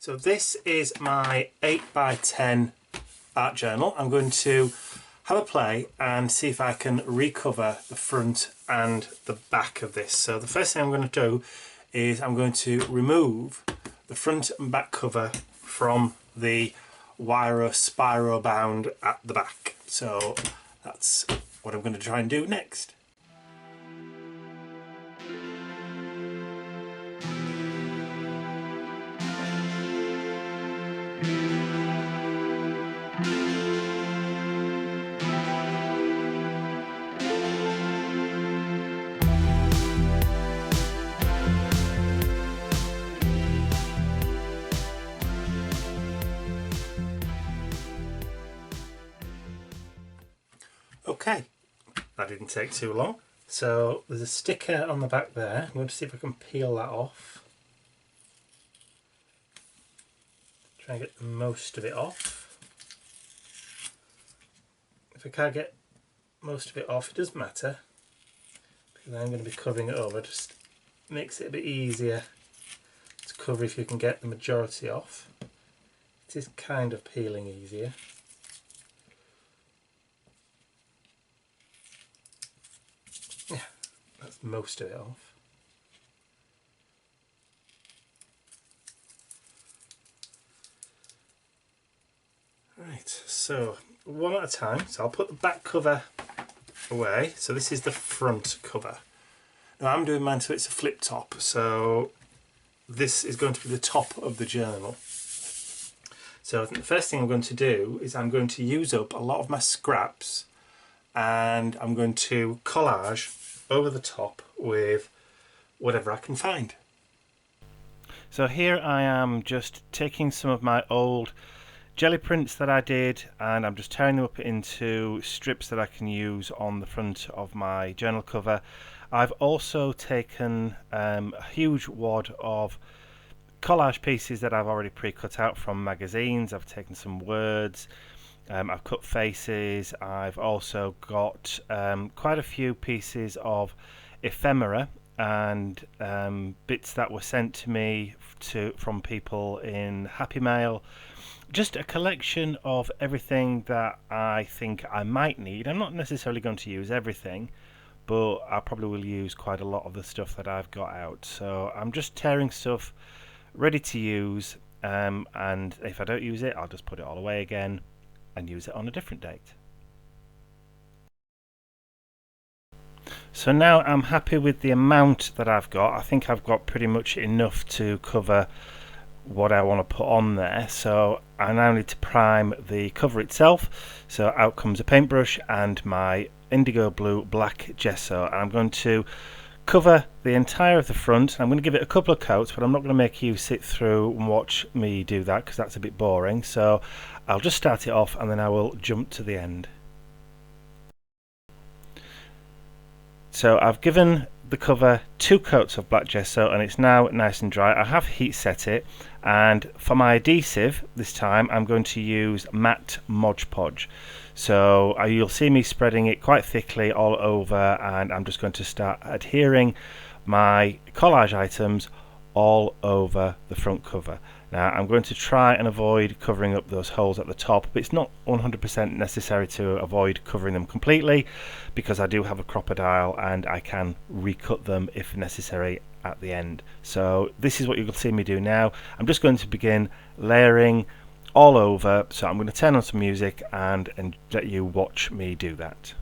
So this is my 8x10 art journal. I'm going to have a play and see if I can recover the front and the back of this. So the first thing I'm going to do is I'm going to remove the front and back cover from the wire spiral bound at the back. So that's what I'm going to try and do next. Okay, that didn't take too long. So there's a sticker on the back there. I'm going to see if I can peel that off. Try and get most of it off. If I can't get most of it off, it doesn't matter, because I'm going to be covering it over. Just makes it a bit easier to cover if you can get the majority off. It is kind of peeling easier. Yeah, that's most of it off. Right, so one at a time. So I'll put the back cover away. So this is the front cover. Now I'm doing mine so it's a flip top. So this is going to be the top of the journal. So I think the first thing I'm going to do is I'm going to use up a lot of my scraps, and I'm going to collage over the top with whatever I can find. So here I am just taking some of my old jelly prints that I did, and I'm just tearing them up into strips that I can use on the front of my journal cover. I've also taken a huge wad of collage pieces that I've already pre-cut out from magazines. I've taken some words, I've cut faces. I've also got quite a few pieces of ephemera and bits that were sent to me from people in Happy Mail. Just a collection of everything that I think I might need. I'm not necessarily going to use everything, but I probably will use quite a lot of the stuff that I've got out. So I'm just tearing stuff ready to use, and if I don't use it, I'll just put it all away again and use it on a different date. So now I'm happy with the amount that I've got. I think I've got pretty much enough to cover what I want to put on there. So I now need to prime the cover itself. So out comes a paintbrush and my indigo blue black gesso, and I'm going to cover the entire of the front. I'm going to give it a couple of coats, but I'm not going to make you sit through and watch me do that because that's a bit boring. So I'll just start it off and then I will jump to the end. So I've given the cover 2 coats of black gesso and it's now nice and dry. I have heat set it, and for my adhesive this time I'm going to use matte Mod Podge. So you'll see me spreading it quite thickly all over, and I'm just going to start adhering my collage items all over the front cover. Now I'm going to try and avoid covering up those holes at the top, but it's not 100% necessary to avoid covering them completely, because I do have a crocodile and I can recut them if necessary at the end. So this is what you'll see me do now. I'm just going to begin layering all over, so I'm going to turn on some music and let you watch me do that.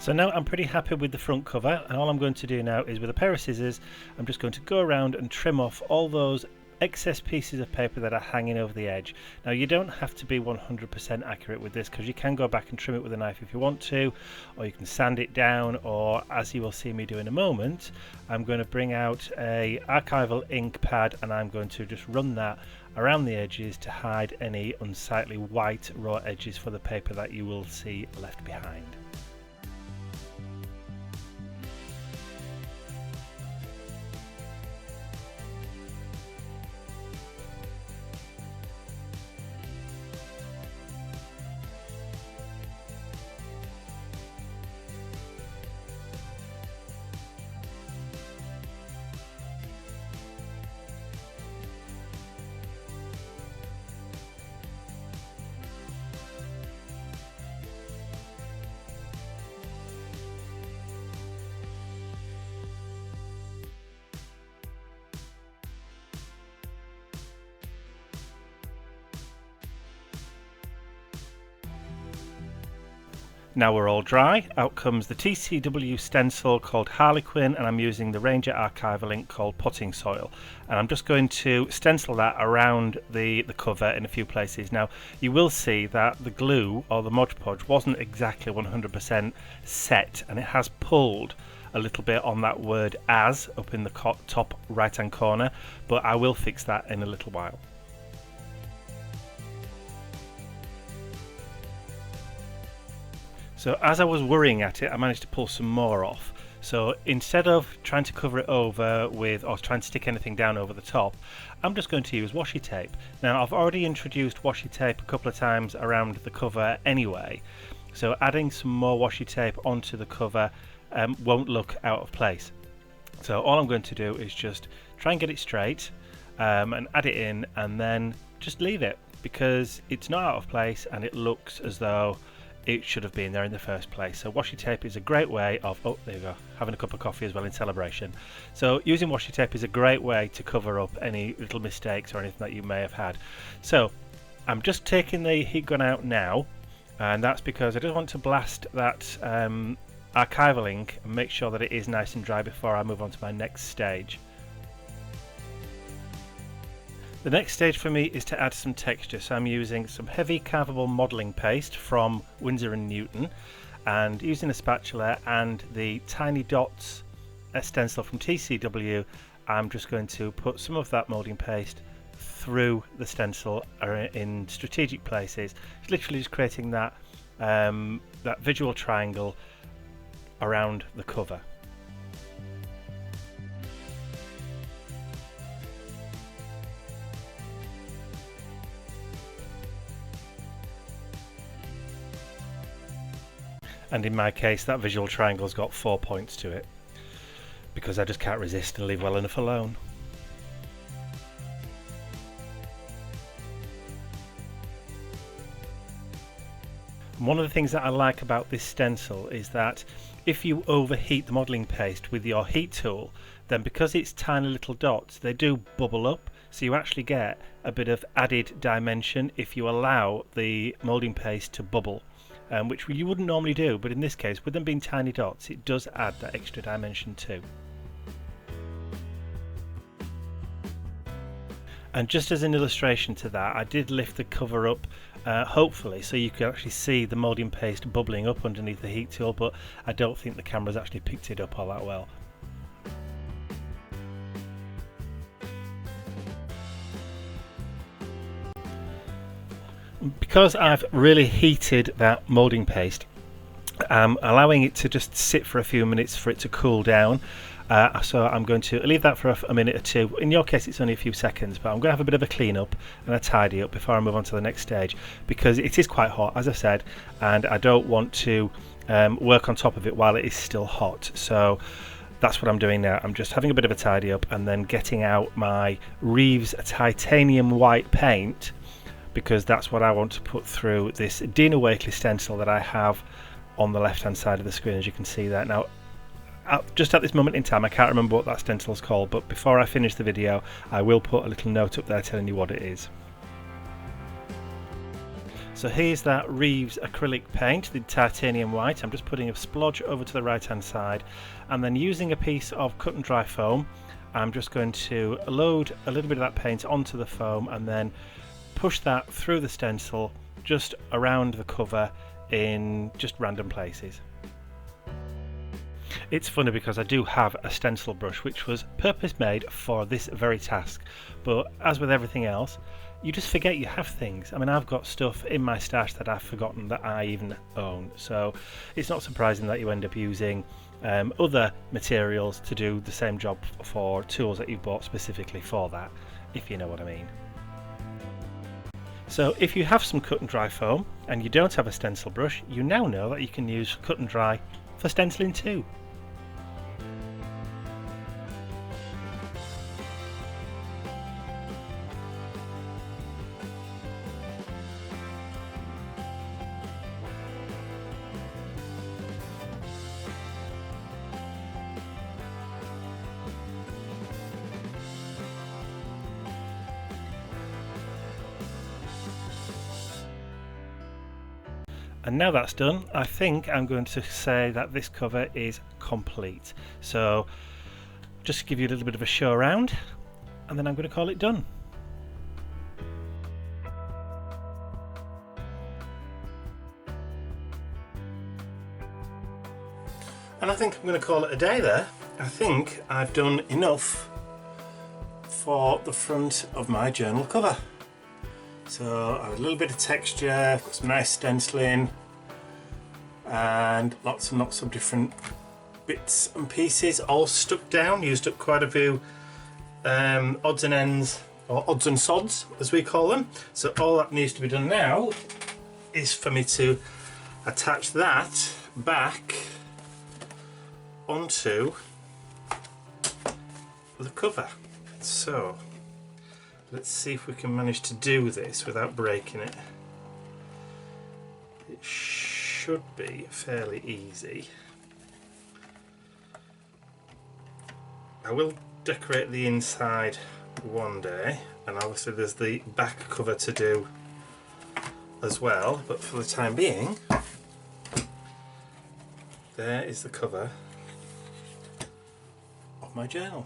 So now I'm pretty happy with the front cover, and all I'm going to do now is with a pair of scissors, I'm just going to go around and trim off all those excess pieces of paper that are hanging over the edge. Now you don't have to be 100% accurate with this, because you can go back and trim it with a knife if you want to, or you can sand it down, or as you will see me do in a moment, I'm going to bring out a archival ink pad and I'm going to just run that around the edges to hide any unsightly white raw edges for the paper that you will see left behind. Now we're all dry, out comes the TCW stencil called Harlequin, and I'm using the Ranger archival ink called Potting Soil, and I'm just going to stencil that around the cover in a few places. Now you will see that the glue or the Mod Podge wasn't exactly 100% set, and it has pulled a little bit on that word as up in the top right hand corner, but I will fix that in a little while. So as I was worrying at it, I managed to pull some more off. So instead of trying to cover it over with, or trying to stick anything down over the top, I'm just going to use washi tape. Now I've already introduced washi tape a couple of times around the cover anyway, so adding some more washi tape onto the cover won't look out of place. So all I'm going to do is just try and get it straight and add it in, and then just leave it, because it's not out of place and it looks as though it should have been there in the first place. So washi tape is a great way of, oh there you go, having a cup of coffee as well in celebration. So using washi tape is a great way to cover up any little mistakes or anything that you may have had. So I'm just taking the heat gun out now, and that's because I just want to blast that archival ink and make sure that it is nice and dry before I move on to my next stage. The next stage for me is to add some texture, so I'm using some heavy carvable modelling paste from Winsor & Newton, and using a spatula and the Tiny Dots stencil from TCW, I'm just going to put some of that moulding paste through the stencil in strategic places. It's literally just creating that, that visual triangle around the cover. And in my case, that visual triangle's got 4 points to it, because I just can't resist and leave well enough alone. And one of the things that I like about this stencil is that if you overheat the modelling paste with your heat tool, then because it's tiny little dots, they do bubble up, so you actually get a bit of added dimension if you allow the moulding paste to bubble. Which you wouldn't normally do, but in this case, with them being tiny dots, it does add that extra dimension too. And just as an illustration to that, I did lift the cover up, hopefully, so you can actually see the moulding paste bubbling up underneath the heat tool, but I don't think the camera's actually picked it up all that well. Because I've really heated that moulding paste, I'm allowing it to just sit for a few minutes for it to cool down. So I'm going to leave that for a minute or two. In your case it's only a few seconds, but I'm going to have a bit of a clean up and a tidy up before I move on to the next stage, because it is quite hot, as I said, and I don't want to work on top of it while it is still hot. So that's what I'm doing now. I'm just having a bit of a tidy up and then getting out my Reeves titanium white paint, because that's what I want to put through this Dina Wakley stencil that I have on the left hand side of the screen, as you can see that. Now just at this moment in time I can't remember what that stencil is called, but before I finish the video I will put a little note up there telling you what it is. So here's that Reeves acrylic paint, the titanium white. I'm just putting a splodge over to the right hand side, and then using a piece of cut and dry foam, I'm just going to load a little bit of that paint onto the foam and then push that through the stencil just around the cover in just random places. It's funny because I do have a stencil brush which was purpose made for this very task, but as with everything else, you just forget you have things. I mean, I've got stuff in my stash that I've forgotten that I even own, so it's not surprising that you end up using other materials to do the same job for tools that you've bought specifically for that, if you know what I mean. So if you have some cut and dry foam and you don't have a stencil brush, you now know that you can use cut and dry for stenciling too. And now that's done, I think I'm going to say that this cover is complete. So just to give you a little bit of a show around, and then I'm going to call it done. And I think I'm going to call it a day there. I think I've done enough for the front of my journal cover. So I have a little bit of texture, I've got some nice stenciling and lots and lots of different bits and pieces all stuck down. Used up quite a few odds and ends, or odds and sods as we call them. So all that needs to be done now is for me to attach that back onto the cover. So let's see if we can manage to do this without breaking it. It should be fairly easy. I will decorate the inside one day, and obviously there's the back cover to do as well, but for the time being, there is the cover of my journal.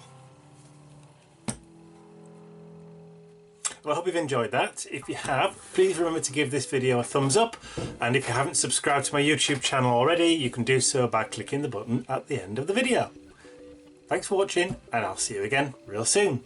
Well, I hope you've enjoyed that. If you have, please remember to give this video a thumbs up, and if you haven't subscribed to my YouTube channel already, you can do so by clicking the button at the end of the video. Thanks for watching, and I'll see you again real soon.